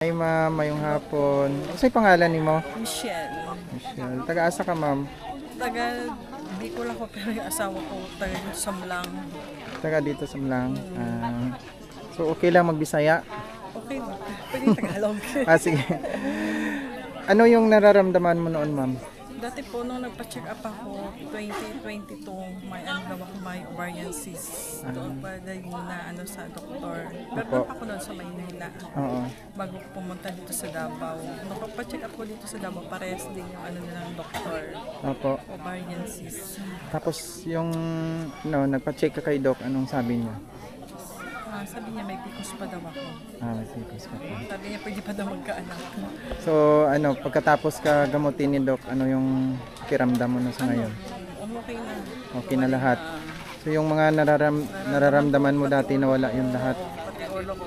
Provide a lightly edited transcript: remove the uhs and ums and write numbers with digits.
Hi ma'am, mayong hapon. Ano sa'yo pangalan ni mo? Michelle. Michelle. Taga-asa ka ma'am? Taga, di ko lang ko pero yung asawa ko taga dito sa Mlang. Taga dito sa Mlang. So okay lang magbisaya? Okay ba? Pwede Tagalog. Sige. Ano yung nararamdaman mo noon ma'am? Dati po nung nagpa-check up ako, 2022, may ano daw ako, may ovarian cyst. Doon pa din na ano sa doktor. Pero doon pa ako doon sa Maynila. Oo. Bago ko pumunta dito sa Davao. Nung pa-check up ko dito sa Davao, parehas din yung ano nilang doktor. Opo. Ovarian cyst. Tapos yung nagpa-check ka kay doc, anong sabi niya? Sabi niya may PCOS pa daw ako. Masipos ka po. Sabi niya pwede pa daw magkaanak. So pagkatapos ka gamutin ni doc, ano yung kiramdam mo na sa ngayon? Okay na. Okay na lahat. So yung mga nararamdaman mo dati nawala yung lahat. Pati ulo ko.